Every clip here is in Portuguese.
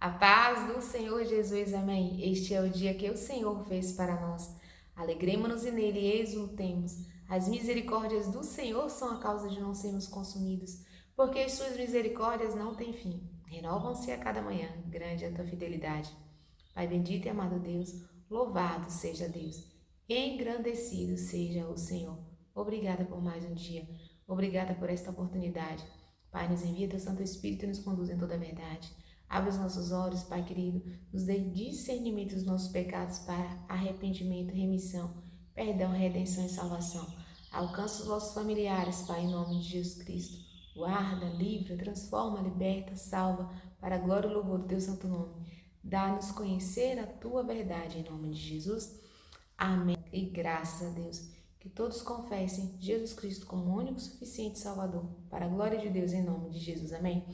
A paz do Senhor Jesus, amém. Este é o dia que o Senhor fez para nós. Alegremo-nos e nele exultemos. As misericórdias do Senhor são a causa de não sermos consumidos, porque as suas misericórdias não têm fim. Renovam-se a cada manhã. Grande é a tua fidelidade. Pai bendito e amado Deus, louvado seja Deus. Engrandecido seja o Senhor. Obrigada por mais um dia. Obrigada por esta oportunidade. Pai, nos envia teu Santo Espírito e nos conduz em toda a verdade. Abre os nossos olhos, Pai querido, nos dê discernimento dos nossos pecados para arrependimento, remissão, perdão, redenção e salvação. Alcança os nossos familiares, Pai, em nome de Jesus Cristo. Guarda, livra, transforma, liberta, salva, para a glória e louvor do teu santo nome. Dá-nos conhecer a tua verdade, em nome de Jesus. Amém. E graças a Deus. Que todos confessem Jesus Cristo como o único, suficiente Salvador, para a glória de Deus, em nome de Jesus. Amém.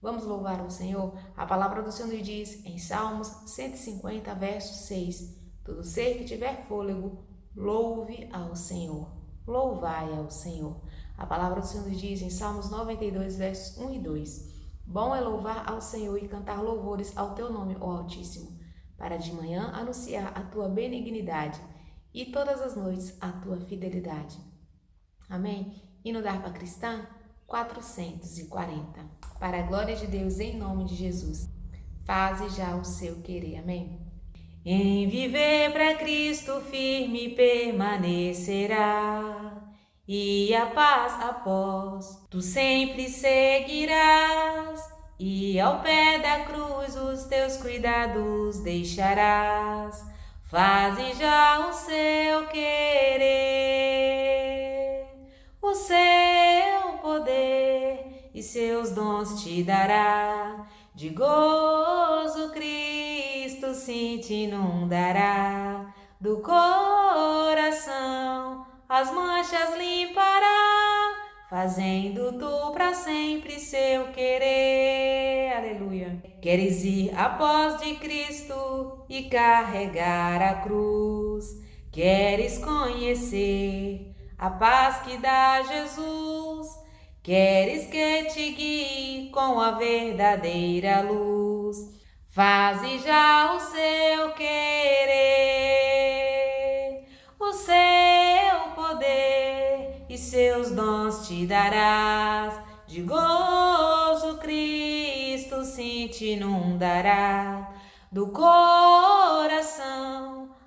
Vamos louvar o Senhor? A palavra do Senhor nos diz em Salmos 150, verso 6: todo ser que tiver fôlego, louve ao Senhor. Louvai ao Senhor. A palavra do Senhor nos diz em Salmos 92, versos 1 e 2: bom é louvar ao Senhor e cantar louvores ao teu nome, ó Altíssimo, para de manhã anunciar a tua benignidade e todas as noites a tua fidelidade. Amém? Hino da harpa cristã 440. Para a glória de Deus, em nome de Jesus. Faze já o seu querer. Amém? Em viver para Cristo firme permanecerá, e a paz após tu sempre seguirás, e ao pé da cruz os teus cuidados deixarás. Faze já o seu querer, o seu poder e seus dons te dará. De gozo Cristo sim te inundará, do coração as manchas limpará, fazendo tu para sempre seu querer. Aleluia. Queres ir após de Cristo e carregar a cruz, queres conhecer a paz que dá Jesus, queres que te guie com a verdadeira luz. Faze já o seu querer, o seu poder e seus dons te darás. De gozo Cristo sim te inundará, do coração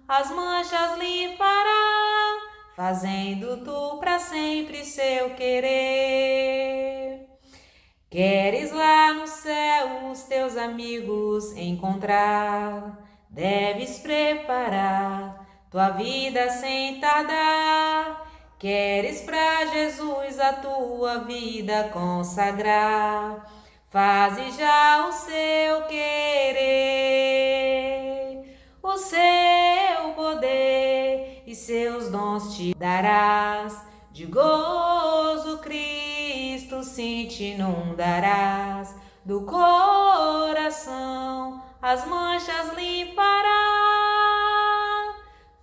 as manchas limpará, fazendo tu para sempre seu querer. Queres lá no céu os teus amigos encontrar, deves preparar tua vida sem tardar. Queres pra Jesus a tua vida consagrar, faze já o seu querer, o seu poder e seus dons te darás. De gozo Cristo sim te inundarás, do coração as manchas limpará,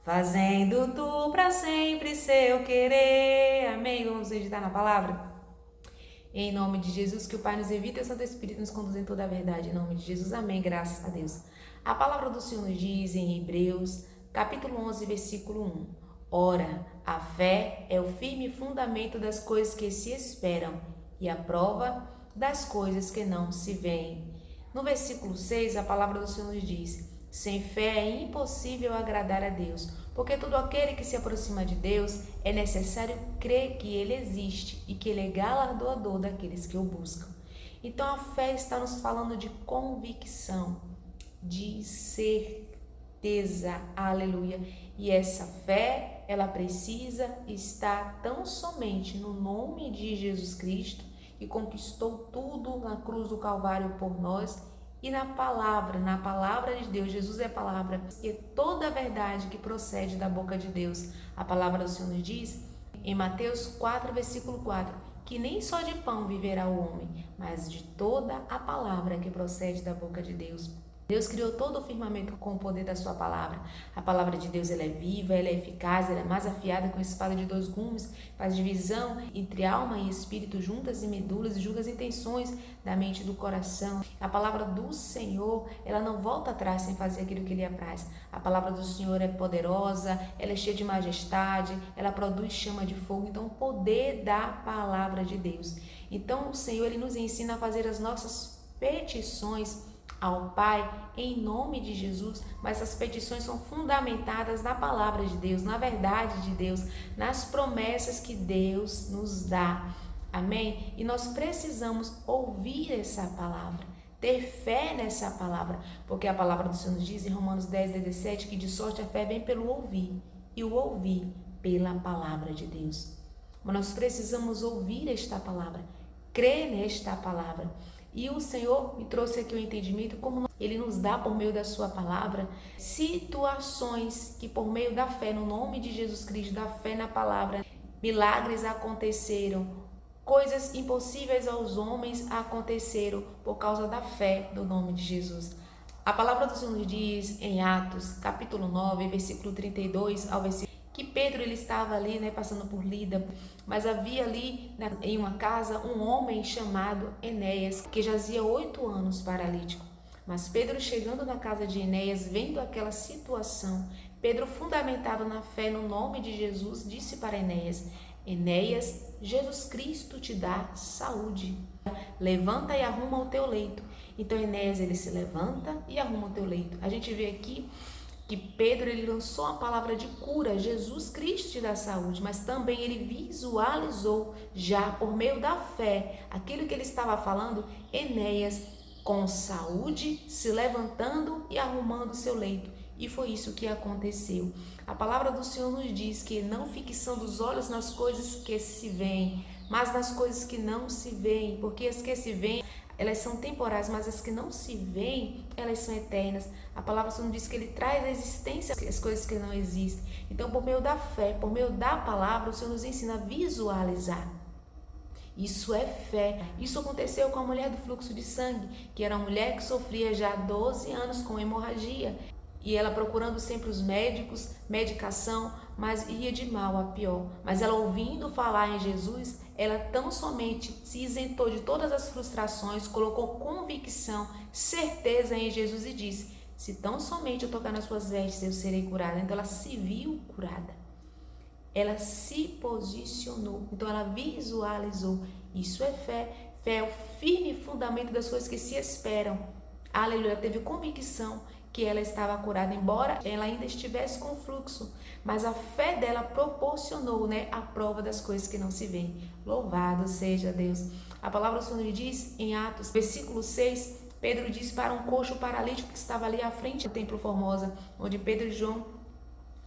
fazendo tu para sempre seu querer. Amém? Vamos meditar na palavra? Em nome de Jesus, que o Pai nos evite e o Santo Espírito nos conduza em toda a verdade. Em nome de Jesus, amém. Graças a Deus. A palavra do Senhor nos diz em Hebreus, capítulo 11, versículo 1. Ora, a fé é o firme fundamento das coisas que se esperam e a prova das coisas que não se veem. No versículo 6, a palavra do Senhor nos diz: sem fé é impossível agradar a Deus, porque todo aquele que se aproxima de Deus é necessário crer que Ele existe e que Ele é galardoador daqueles que o buscam. Então a fé está nos falando de convicção, de certeza, aleluia. E essa fé, ela precisa estar tão somente no nome de Jesus Cristo, que conquistou tudo na cruz do Calvário por nós, e na palavra de Deus. Jesus é a palavra, e é toda a verdade que procede da boca de Deus. A palavra do Senhor nos diz, em Mateus 4, versículo 4, que nem só de pão viverá o homem, mas de toda a palavra que procede da boca de Deus. Deus criou todo o firmamento com o poder da sua palavra. A palavra de Deus ela é viva, ela é eficaz, ela é mais afiada que uma espada de 2 gumes, faz divisão entre alma e espírito, juntas e medulas, e julga as intenções da mente e do coração. A palavra do Senhor, ela não volta atrás sem fazer aquilo que lhe apraz. A palavra do Senhor é poderosa, ela é cheia de majestade, ela produz chama de fogo. Então, o poder da palavra de Deus. Então, o Senhor ele nos ensina a fazer as nossas petições ao Pai em nome de Jesus, mas essas petições são fundamentadas na palavra de Deus, na verdade de Deus, nas promessas que Deus nos dá. Amém? E nós precisamos ouvir essa palavra, ter fé nessa palavra, porque a palavra do Senhor nos diz em Romanos 10:17 que de sorte a fé vem pelo ouvir, e o ouvir pela palavra de Deus. Mas nós precisamos ouvir esta palavra, crer nesta palavra. E o Senhor me trouxe aqui o entendimento como Ele nos dá por meio da sua palavra situações que por meio da fé no nome de Jesus Cristo, da fé na palavra, milagres aconteceram, coisas impossíveis aos homens aconteceram por causa da fé do nome de Jesus. A palavra do Senhor diz em Atos capítulo 9, versículo 32 ao versículo que Pedro ele estava ali, passando por Lida, mas havia ali em uma casa um homem chamado Enéas, que jazia 8 anos paralítico. Mas Pedro, chegando na casa de Enéas, vendo aquela situação, Pedro, fundamentado na fé no nome de Jesus, disse para Enéas: Enéas, Jesus Cristo te dá saúde. Levanta e arruma o teu leito. Então Enéas ele se levanta e arruma o teu leito. A gente vê aqui que Pedro ele lançou a palavra de cura, Jesus Cristo te dá saúde, mas também ele visualizou já por meio da fé aquilo que ele estava falando, Enéas com saúde, se levantando e arrumando seu leito. E foi isso que aconteceu. A palavra do Senhor nos diz que não fixando os olhos nas coisas que se veem, mas nas coisas que não se veem, porque as que se veem elas são temporais, mas as que não se veem, elas são eternas. A palavra do Senhor diz que Ele traz à existência as coisas que não existem. Então, por meio da fé, por meio da palavra, o Senhor nos ensina a visualizar. Isso é fé. Isso aconteceu com a mulher do fluxo de sangue, que era uma mulher que sofria já 12 anos com hemorragia. E ela procurando sempre os médicos, medicação, mas ia de mal a pior. Mas ela ouvindo falar em Jesus, ela tão somente se isentou de todas as frustrações, colocou convicção, certeza em Jesus e disse: se tão somente eu tocar nas suas vestes, eu serei curada. Então ela se viu curada. Ela se posicionou. Então ela visualizou. Isso é fé. Fé é o firme fundamento das coisas que se esperam. Aleluia. Teve convicção que ela estava curada, embora ela ainda estivesse com fluxo, mas a fé dela proporcionou, a prova das coisas que não se veem. Louvado seja Deus. A palavra do Senhor diz em Atos, versículo 6, Pedro diz para um coxo paralítico que estava ali à frente do templo Formosa, onde Pedro e João,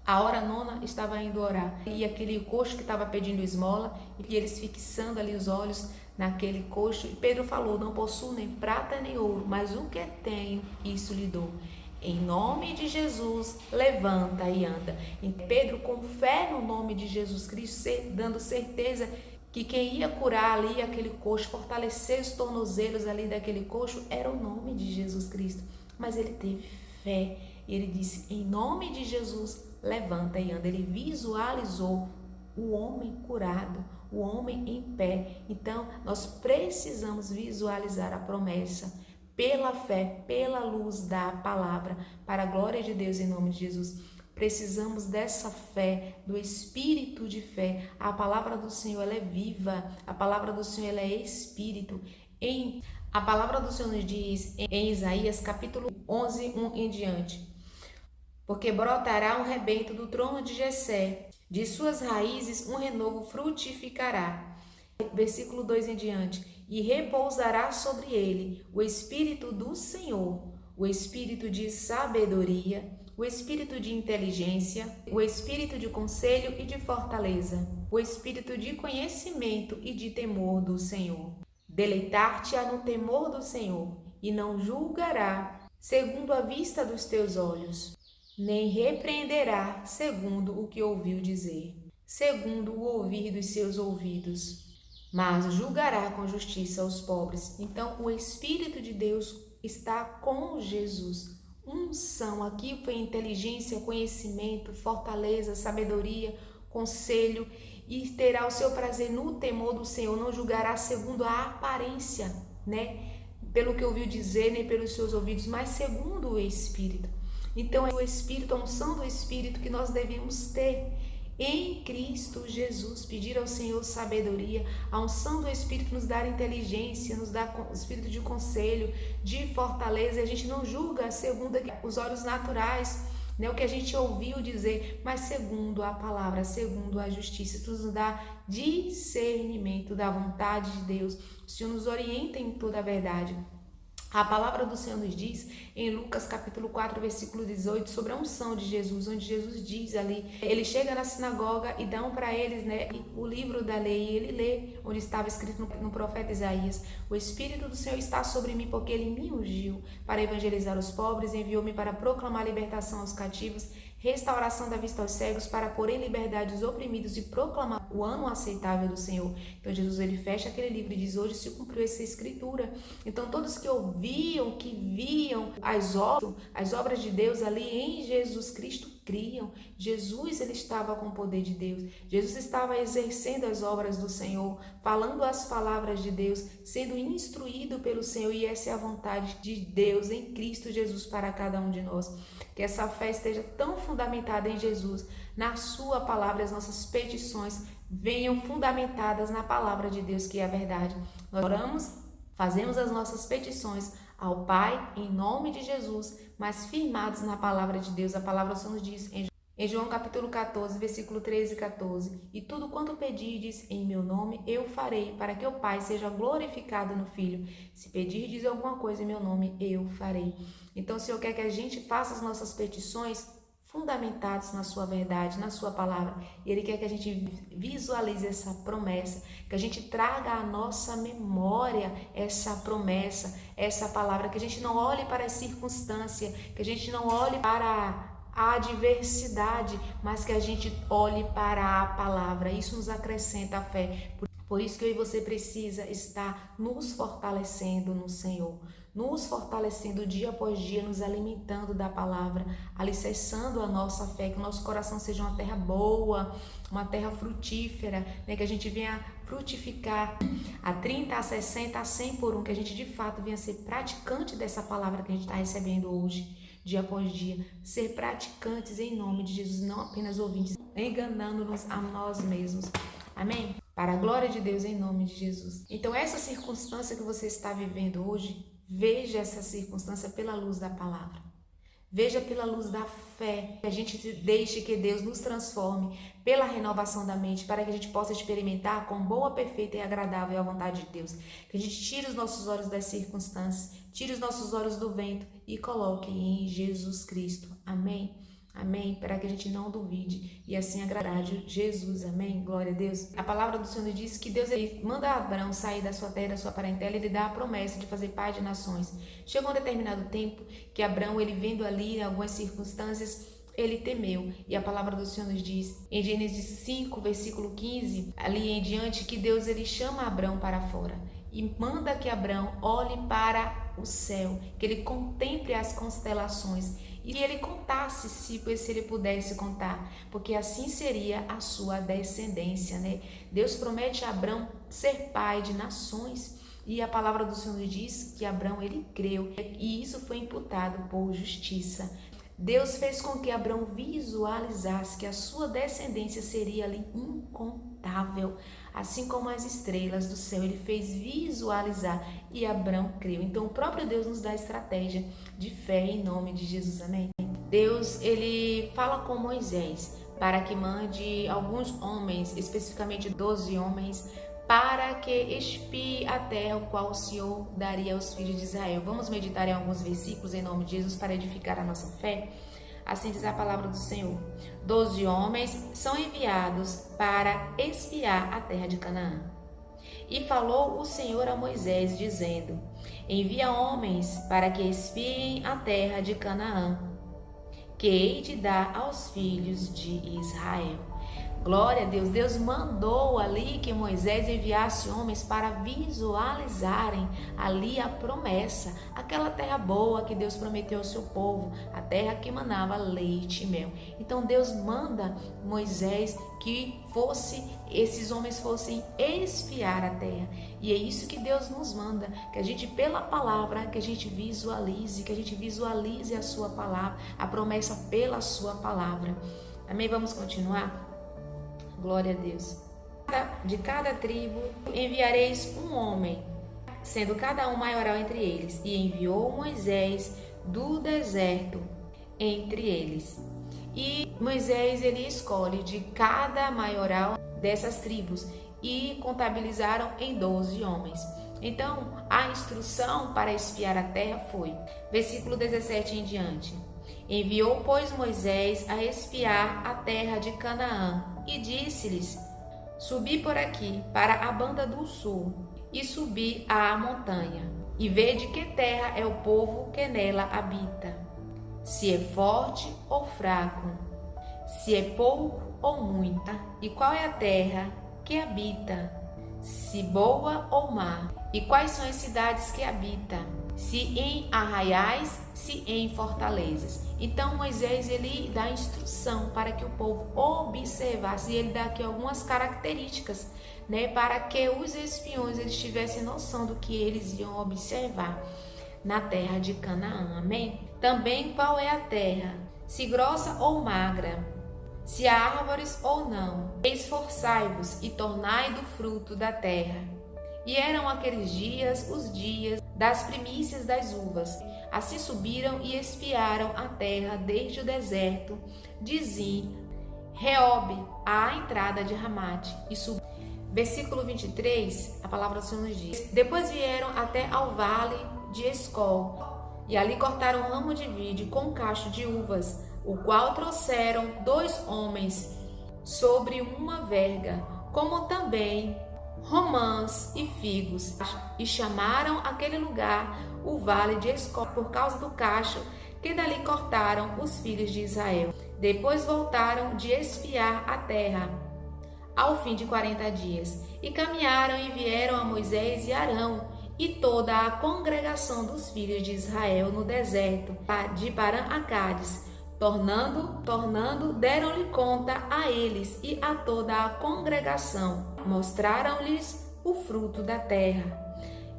a hora nona, estava indo orar. E aquele coxo que estava pedindo esmola, e eles fixando ali os olhos naquele coxo, e Pedro falou: não possuo nem prata nem ouro, mas o que tenho, isso lhe dou. Em nome de Jesus, levanta e anda. E Pedro, com fé no nome de Jesus Cristo, dando certeza que quem ia curar ali aquele coxo, fortalecer os tornozelos ali daquele coxo, era o nome de Jesus Cristo. Mas ele teve fé. E ele disse: em nome de Jesus, levanta e anda. Ele visualizou o homem curado, o homem em pé. Então, nós precisamos visualizar a promessa pela fé, pela luz da palavra, para a glória de Deus em nome de Jesus. Precisamos dessa fé, do espírito de fé. A palavra do Senhor ela é viva, a palavra do Senhor ela é espírito. A palavra do Senhor nos diz em Isaías capítulo 11, 1 em diante: porque brotará um rebento do trono de Jessé, de suas raízes um renovo frutificará. Versículo 2 em diante: e repousará sobre ele o Espírito do Senhor, o Espírito de sabedoria, o Espírito de inteligência, o Espírito de conselho e de fortaleza, o Espírito de conhecimento e de temor do Senhor. Deleitar-te-á no temor do Senhor, e não julgará segundo a vista dos teus olhos, nem repreenderá segundo o que ouviu dizer, segundo o ouvir dos seus ouvidos, mas julgará com justiça os pobres. Então, o Espírito de Deus está com Jesus. Unção aqui foi inteligência, conhecimento, fortaleza, sabedoria, conselho, e terá o seu prazer no temor do Senhor, não julgará segundo a aparência, né? Pelo que ouviu dizer, nem pelos seus ouvidos, mas segundo o Espírito. Então é o Espírito, a unção do Espírito que nós devemos ter em Cristo Jesus, pedir ao Senhor sabedoria, a unção do Espírito nos dá inteligência, nos dá espírito de conselho, de fortaleza, e a gente não julga segundo os olhos naturais, né, o que a gente ouviu dizer, mas segundo a palavra, segundo a justiça. Isso nos dá discernimento da vontade de Deus. O Senhor nos orienta em toda a verdade. A palavra do Senhor nos diz em Lucas capítulo 4, versículo 18, sobre a unção de Jesus, onde Jesus diz ali, ele chega na sinagoga e dão para eles, né, o livro da lei, e ele lê, onde estava escrito no profeta Isaías: o Espírito do Senhor está sobre mim, porque ele me ungiu para evangelizar os pobres, enviou-me para proclamar libertação aos cativos, restauração da vista aos cegos, para pôr em liberdade os oprimidos e proclamar o ano aceitável do Senhor. Então Jesus, ele fecha aquele livro e diz: hoje se cumpriu essa escritura. Então todos que ouviam, que viam as obras de Deus ali em Jesus Cristo, criam. Jesus, ele estava com o poder de Deus. Jesus estava exercendo as obras do Senhor, falando as palavras de Deus, sendo instruído pelo Senhor, e essa é a vontade de Deus em Cristo Jesus para cada um de nós. Que essa fé esteja tão fundamentada em Jesus, na sua palavra, as nossas petições venham fundamentadas na palavra de Deus, que é a verdade. Nós oramos, fazemos as nossas petições ao Pai em nome de Jesus, mas firmados na palavra de Deus. A palavra só nos diz em João capítulo 14, versículo 13 e 14: e tudo quanto pedirdes em meu nome, eu farei, para que o Pai seja glorificado no Filho. Se pedirdes alguma coisa em meu nome, eu farei. Então o Senhor quer que a gente faça as nossas petições fundamentadas na sua verdade, na sua palavra. E Ele quer que a gente visualize essa promessa, que a gente traga à nossa memória essa promessa, essa palavra, que a gente não olhe para a circunstância, que a gente não olhe para a adversidade, mas que a gente olhe para a palavra. Isso nos acrescenta a fé. Por isso que eu e você precisa estar nos fortalecendo no Senhor, nos fortalecendo dia após dia, nos alimentando da palavra, alicerçando a nossa fé, que o nosso coração seja uma terra boa, uma terra frutífera, né? Que a gente venha frutificar a 30, a 60, a 100 por um, que a gente de fato venha ser praticante dessa palavra que a gente está recebendo hoje, dia após dia, ser praticantes em nome de Jesus, não apenas ouvintes, enganando-nos a nós mesmos. Amém? Para a glória de Deus, em nome de Jesus. Então, essa circunstância que você está vivendo hoje, veja essa circunstância pela luz da palavra. Veja pela luz da fé. Que a gente deixe que Deus nos transforme pela renovação da mente, para que a gente possa experimentar com boa, perfeita e agradável a vontade de Deus. Que a gente tire os nossos olhos das circunstâncias, tire os nossos olhos do vento e coloque em Jesus Cristo. Amém? Amém? Para que a gente não duvide e assim agrade Jesus. Amém? Glória a Deus. A palavra do Senhor diz que Deus manda Abraão sair da sua terra, da sua parentela, e lhe dá a promessa de fazer pai de nações. Chegou um determinado tempo que Abraão, ele vendo ali algumas circunstâncias, ele temeu. E a palavra do Senhor nos diz em Gênesis 5, versículo 15, ali em diante, que Deus, ele chama Abraão para fora e manda que Abraão olhe para o céu, que ele contemple as constelações e ele contasse, se ele pudesse contar, porque assim seria a sua descendência, né? Deus promete a Abraão ser pai de nações, e a palavra do Senhor diz que Abraão, ele creu, e isso foi imputado por justiça. Deus fez com que Abraão visualizasse que a sua descendência seria ali incontável, assim como as estrelas do céu. Ele fez visualizar e Abraão creu. Então o próprio Deus nos dá estratégia de fé em nome de Jesus. Amém? Deus, ele fala com Moisés para que mande alguns homens, especificamente 12 homens, para que expie a terra, o qual o Senhor daria aos filhos de Israel. Vamos meditar em alguns versículos em nome de Jesus para edificar a nossa fé? Assim diz a palavra do Senhor: 12 homens são enviados para espiar a terra de Canaã. E falou o Senhor a Moisés, dizendo: envia homens para que espiem a terra de Canaã, que hei de dar aos filhos de Israel. Glória a Deus. Deus mandou ali que Moisés enviasse homens para visualizarem ali a promessa, aquela terra boa que Deus prometeu ao seu povo, a terra que manava leite e mel. Então Deus manda Moisés que esses homens fossem espiar a terra. E é isso que Deus nos manda, que a gente pela palavra, que a gente visualize a sua palavra, a promessa pela sua palavra. Amém? Vamos continuar? Glória a Deus. De cada tribo enviareis um homem, sendo cada um maioral entre eles. E enviou Moisés do deserto entre eles. E Moisés, ele escolhe de cada maioral dessas tribos e contabilizaram em 12 homens. Então, a instrução para espiar a terra foi, versículo 17 em diante. Enviou, pois, Moisés a espiar a terra de Canaã e disse-lhes: subi por aqui para a banda do sul e subi à montanha e vede que terra é o povo que nela habita, se é forte ou fraco, se é pouco ou muita, e qual é a terra que habita, se boa ou má, e quais são as cidades que habita, se em arraiais, se em fortalezas. Então Moisés, ele dá instrução para que o povo observasse, e ele dá aqui algumas características, para que os espiões eles tivessem noção do que eles iam observar na terra de Canaã. Amém? Também qual é a terra, se grossa ou magra, se há árvores ou não. Esforçai-vos e tornai do fruto da terra. E eram aqueles dias os dias das primícias das uvas. Assim subiram e espiaram a terra desde o deserto de Zin, Reob, à entrada de Ramate. E versículo 23, a palavra do Senhor nos diz: depois vieram até ao vale de Escol, e ali cortaram um ramo de vide com um cacho de uvas, o qual trouxeram 2 homens sobre uma verga, como também romãs e figos, e chamaram aquele lugar o vale de Escol, por causa do cacho que dali cortaram os filhos de Israel. Depois voltaram de espiar a terra ao fim de 40 dias, e caminharam e vieram a Moisés e Arão e toda a congregação dos filhos de Israel no deserto de Parã a Cádiz. Tornando, deram-lhe conta a eles e a toda a congregação. Mostraram-lhes o fruto da terra.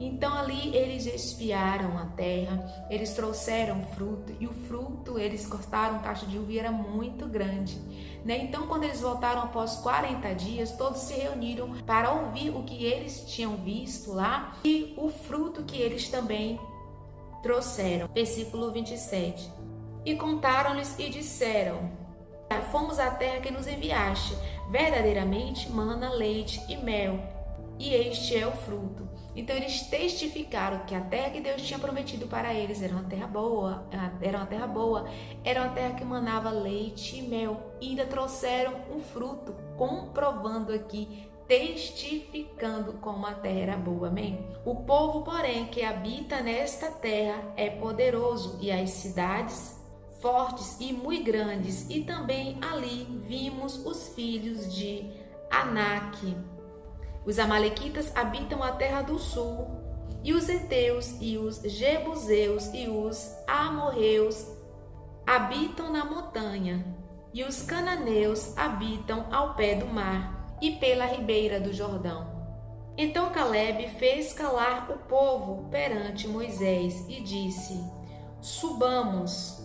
Então ali eles espiaram a terra, eles trouxeram fruto, e o fruto, eles cortaram um cacho de uva e era muito grande. Então quando eles voltaram após 40 dias, todos se reuniram para ouvir o que eles tinham visto lá e o fruto que eles também trouxeram. Versículo 27. E contaram-lhes e disseram: fomos à terra que nos enviaste, verdadeiramente mana leite e mel, e este é o fruto. Então eles testificaram que a terra que Deus tinha prometido para eles era uma terra boa, era uma terra que manava leite e mel, e ainda trouxeram um fruto, comprovando aqui, testificando como a terra era boa. Amém? O povo, porém, que habita nesta terra é poderoso, e as cidades fortes e muito grandes, e também ali vimos os filhos de Anak. Os amalequitas habitam a terra do sul, e os heteus e os jebuseus e os amorreus habitam na montanha, e os cananeus habitam ao pé do mar e pela ribeira do Jordão. Então Calebe fez calar o povo perante Moisés e disse: subamos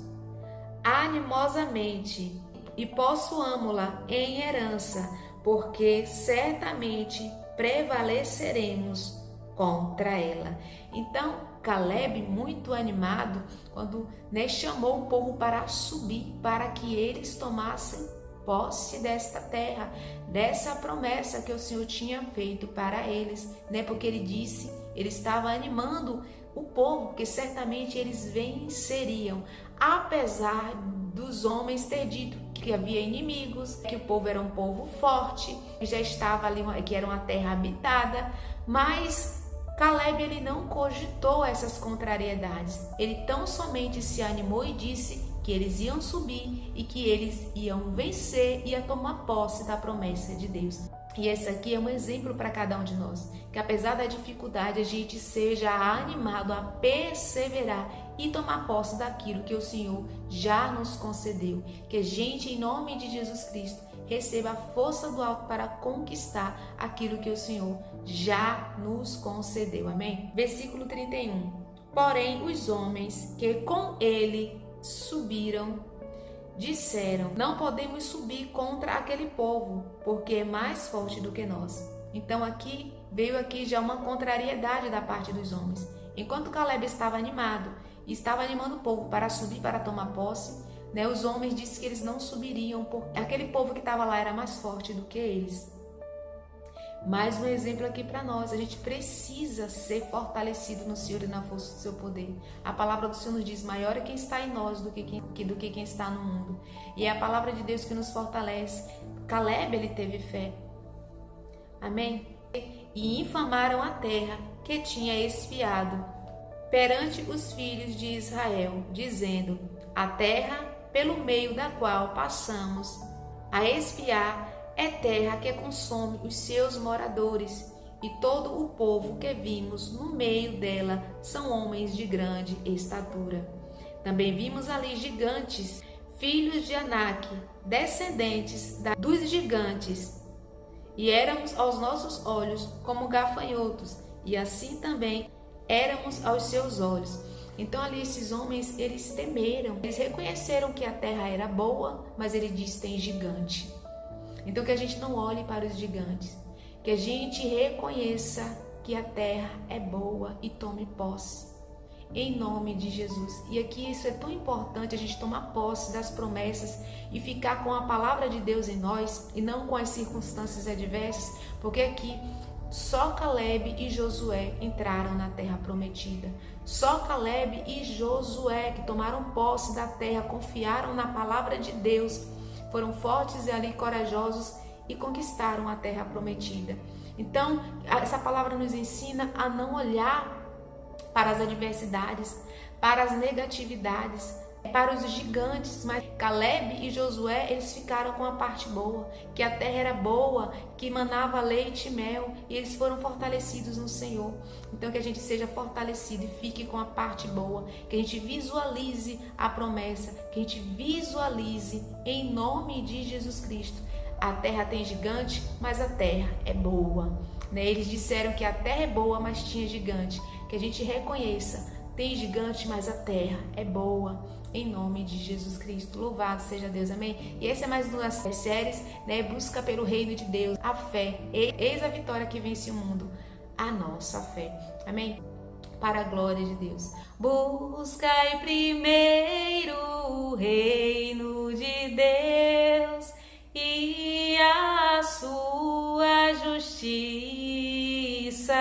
animosamente e possuamo-la em herança, porque certamente prevaleceremos contra ela. Então Calebe, muito animado, quando chamou o povo para subir, para que eles tomassem posse desta terra, dessa promessa que o Senhor tinha feito para eles, porque ele disse, ele estava animando o povo, que certamente eles venceriam, apesar dos homens ter dito que havia inimigos, que o povo era um povo forte, que já estava ali, que era uma terra habitada, mas Calebe ele não cogitou essas contrariedades, ele tão somente se animou e disse que eles iam subir e que eles iam vencer e a tomar posse da promessa de Deus. E esse aqui é um exemplo para cada um de nós, que apesar da dificuldade a gente seja animado a perseverar e tomar posse daquilo que o Senhor já nos concedeu. Que a gente, em nome de Jesus Cristo, receba a força do alto para conquistar aquilo que o Senhor já nos concedeu. Amém? Versículo 31. Porém, os homens que com ele subiram disseram: não podemos subir contra aquele povo, porque é mais forte do que nós. Então veio já uma contrariedade da parte dos homens. Enquanto Caleb estava animado e estava animando o povo para subir, para tomar posse, os homens disseram que eles não subiriam, porque aquele povo que estava lá era mais forte do que eles. Mais um exemplo aqui para nós, a gente precisa ser fortalecido no Senhor e na força do seu poder. A palavra do Senhor nos diz: maior é quem está em nós do que quem está no mundo. E é a palavra de Deus que nos fortalece. Caleb, ele teve fé. Amém? E infamaram a terra que tinha espiado perante os filhos de Israel, dizendo: a terra pelo meio da qual passamos a espiar é terra que consome os seus moradores, e todo o povo que vimos no meio dela são homens de grande estatura. Também vimos ali gigantes, filhos de Anak, descendentes dos gigantes, e éramos aos nossos olhos como gafanhotos, e assim também éramos aos seus olhos. Então ali esses homens, eles temeram, eles reconheceram que a terra era boa, mas ele diz: tem gigante. Então que a gente não olhe para os gigantes, que a gente reconheça que a terra é boa e tome posse, em nome de Jesus. E aqui isso é tão importante, a gente tomar posse das promessas e ficar com a palavra de Deus em nós e não com as circunstâncias adversas, porque aqui só Caleb e Josué entraram na terra prometida. Só Caleb e Josué que tomaram posse da terra, confiaram na palavra de Deus, foram fortes e ali corajosos e conquistaram a terra prometida. Então, essa palavra nos ensina a não olhar para as adversidades, para as negatividades, para os gigantes, mas Caleb e Josué, eles ficaram com a parte boa, que a terra era boa, que manava leite e mel, e eles foram fortalecidos no Senhor. Então que a gente seja fortalecido e fique com a parte boa, que a gente visualize a promessa, que a gente visualize em nome de Jesus Cristo. A terra tem gigante, mas a terra é boa. Eles disseram que a terra é boa, mas tinha gigante. Que a gente reconheça, tem gigante, mas a terra é boa. Em nome de Jesus Cristo, louvado seja Deus, amém? E essa é mais uma das séries, busca pelo reino de Deus, a fé, eis a vitória que vence o mundo, a nossa fé, amém? Para a glória de Deus. Buscai primeiro o reino de Deus e a sua justiça,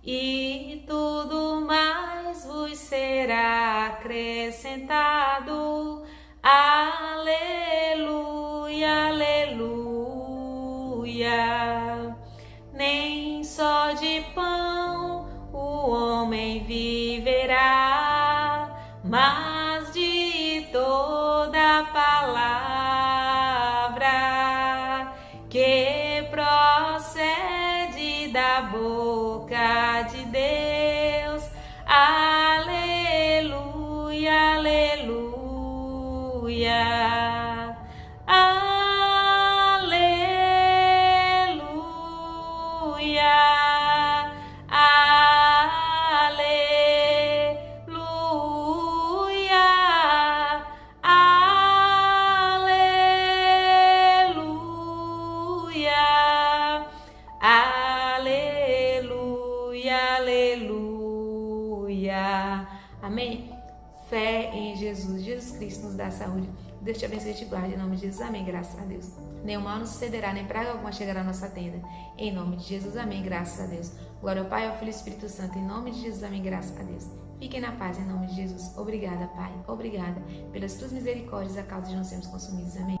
e tudo mais vos será acrescentado. Aleluia, aleluia. Nem só de pão o homem viverá, mas de toda palavra que procede da boca de Deus. Aleluia, aleluia, aleluia, aleluia, aleluia, aleluia, aleluia. Amém? Fé em Jesus. Jesus Cristo nos dá saúde. Deus te abençoe e te guarde. Em nome de Jesus. Amém. Graças a Deus. Nenhum mal nos sucederá, nem praga alguma chegará à nossa tenda. Em nome de Jesus. Amém. Graças a Deus. Glória ao Pai, ao Filho e ao Espírito Santo. Em nome de Jesus. Amém. Graças a Deus. Fiquem na paz em nome de Jesus. Obrigada, Pai. Obrigada pelas tuas misericórdias a causa de não sermos consumidos. Amém.